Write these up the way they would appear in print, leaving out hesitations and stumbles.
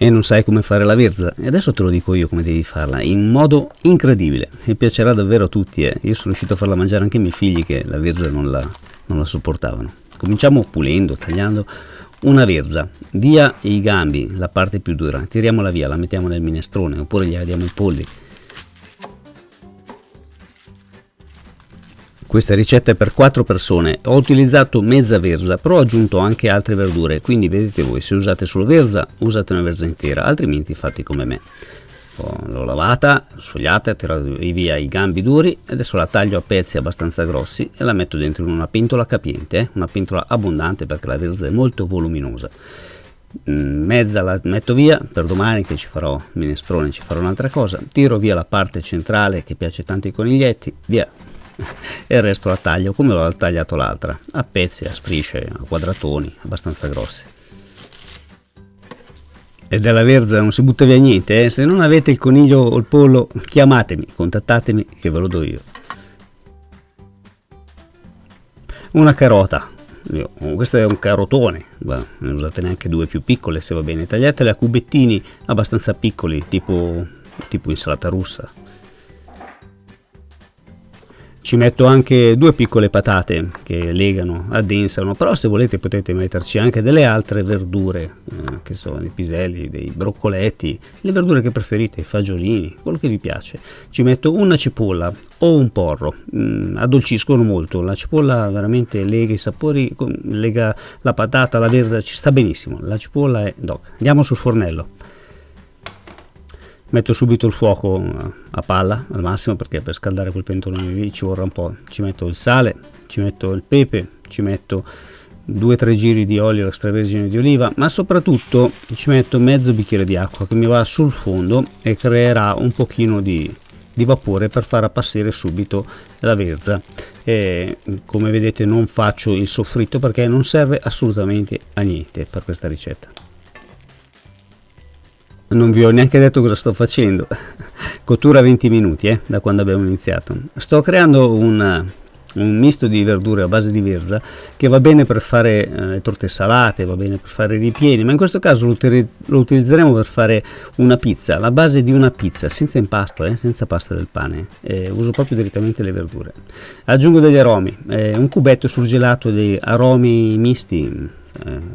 e non sai come fare la verza, e adesso te lo dico io come devi farla, in modo incredibile, e piacerà davvero a tutti. Io sono riuscito a farla mangiare anche ai miei figli che la verza non la sopportavano. Cominciamo pulendo, tagliando una verza, via i gambi, la parte più dura, tiriamola via, la mettiamo nel minestrone oppure gli diamo i polli. Questa ricetta è per 4 persone, ho utilizzato mezza verza, però ho aggiunto anche altre verdure, quindi vedete voi, se usate solo verza, usate una verza intera, altrimenti fate come me. L'ho lavata, sfogliata, tirato via i gambi duri, adesso la taglio a pezzi abbastanza grossi e la metto dentro in una pentola capiente, una pentola abbondante perché la verza è molto voluminosa. Mezza la metto via, per domani che ci farò minestrone, ci farò un'altra cosa, tiro via la parte centrale che piace tanto ai coniglietti, via. E il resto la taglio come l'ho tagliato l'altra, a pezzi, a strisce, a quadratoni abbastanza grossi. E della verza non si butta via niente, se non avete il coniglio o il pollo chiamatemi, contattatemi che ve lo do io. Una carota, questo è un carotone, ne usate neanche due più piccole se va bene, tagliatele a cubettini abbastanza piccoli, tipo insalata russa. Ci metto anche 2 piccole patate che legano, addensano, però se volete potete metterci anche delle altre verdure, che sono dei piselli, dei broccoletti, le verdure che preferite, i fagiolini, quello che vi piace. Ci metto una cipolla o un porro, addolciscono molto, la cipolla veramente lega i sapori, lega la patata, la verza, ci sta benissimo, la cipolla è doc. Andiamo sul fornello. Metto subito il fuoco a palla al massimo perché per scaldare quel pentolone lì ci vorrà un po'. Ci metto il sale, ci metto il pepe, ci metto 2-3 giri di olio extravergine di oliva, ma soprattutto ci metto mezzo bicchiere di acqua che mi va sul fondo e creerà un pochino di vapore per far appassire subito la verza. E come vedete non faccio il soffritto perché non serve assolutamente a niente per questa ricetta. Non vi ho neanche detto cosa sto facendo. Cottura 20 minuti da quando abbiamo iniziato. Sto creando un misto di verdure a base di verza che va bene per fare le torte salate, va bene per fare i ripieni, ma in questo caso lo utilizzeremo per fare una pizza, la base di una pizza senza impasto, senza pasta del pane. Uso proprio direttamente le verdure. Aggiungo degli aromi, un cubetto surgelato di aromi misti,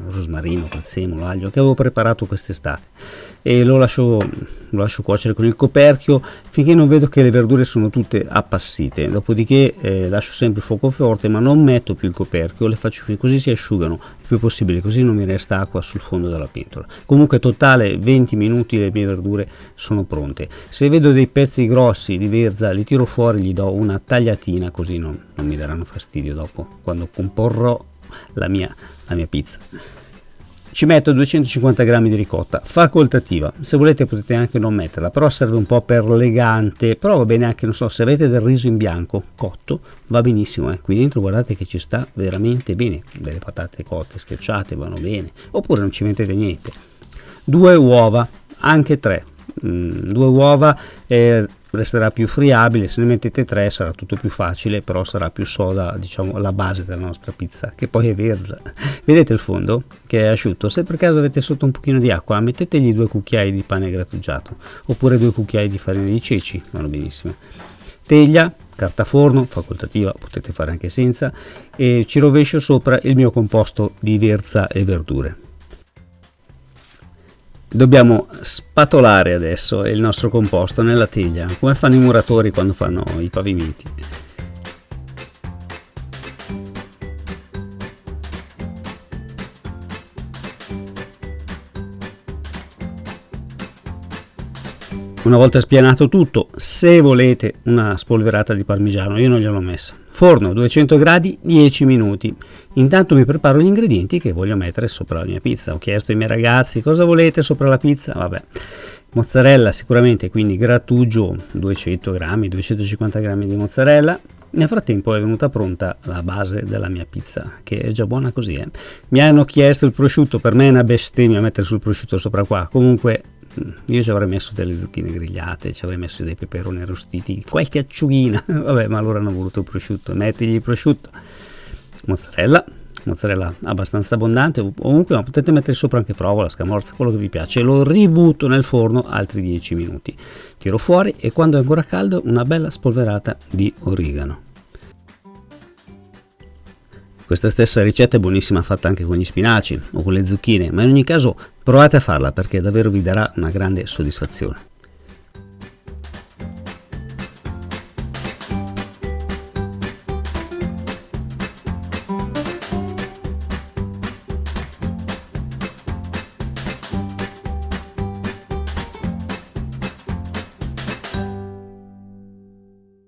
rosmarino, prezzemolo, aglio che avevo preparato quest'estate, e lo lascio cuocere con il coperchio finché non vedo che le verdure sono tutte appassite. Dopodiché lascio sempre il fuoco forte, ma non metto più il coperchio, le faccio finire così si asciugano il più possibile, così non mi resta acqua sul fondo della pentola. Comunque totale 20 minuti, le mie verdure sono pronte. Se vedo dei pezzi grossi di verza li tiro fuori, gli do una tagliatina così non mi daranno fastidio dopo quando comporrò la mia pizza. Ci metto 250 g di ricotta facoltativa, se volete potete anche non metterla, però serve un po' per elegante, però va bene anche, non so, se avete del riso in bianco cotto va benissimo, qui dentro guardate che ci sta veramente bene, delle patate cotte schiacciate vanno bene, oppure non ci mettete niente. 2 uova, anche 3, 2 uova resterà più friabile, se ne mettete 3 sarà tutto più facile, però sarà più soda, diciamo, la base della nostra pizza, che poi è verza. Vedete il fondo che è asciutto? Se per caso avete sotto un pochino di acqua, mettetegli 2 cucchiai di pane grattugiato oppure 2 cucchiai di farina di ceci, vanno benissimo. Teglia, carta forno facoltativa, potete fare anche senza, e ci rovescio sopra il mio composto di verza e verdure. Dobbiamo spatolare adesso il nostro composto nella teglia, come fanno i muratori quando fanno i pavimenti. Una volta spianato tutto, se volete una spolverata di parmigiano, io non gliel'ho messa. Forno 200 gradi 10 minuti. Intanto mi preparo gli ingredienti che voglio mettere sopra la mia pizza. Ho chiesto ai miei ragazzi cosa volete sopra la pizza. Vabbè, mozzarella sicuramente, quindi grattugio 200 grammi, 250 grammi di mozzarella. Nel frattempo è venuta pronta la base della mia pizza, che è già buona così. Mi hanno chiesto il prosciutto, per me è una bestemmia mettere sul prosciutto sopra qua. Comunque io ci avrei messo delle zucchine grigliate, ci avrei messo dei peperoni arrostiti, qualche acciughina, vabbè, ma allora hanno voluto il prosciutto, mettigli il prosciutto, mozzarella, mozzarella abbastanza abbondante, ovunque, ma potete mettere sopra anche provola, scamorza, quello che vi piace, e lo ributto nel forno altri 10 minuti. Tiro fuori e quando è ancora caldo una bella spolverata di origano. Questa stessa ricetta è buonissima fatta anche con gli spinaci o con le zucchine, ma in ogni caso provate a farla perché davvero vi darà una grande soddisfazione.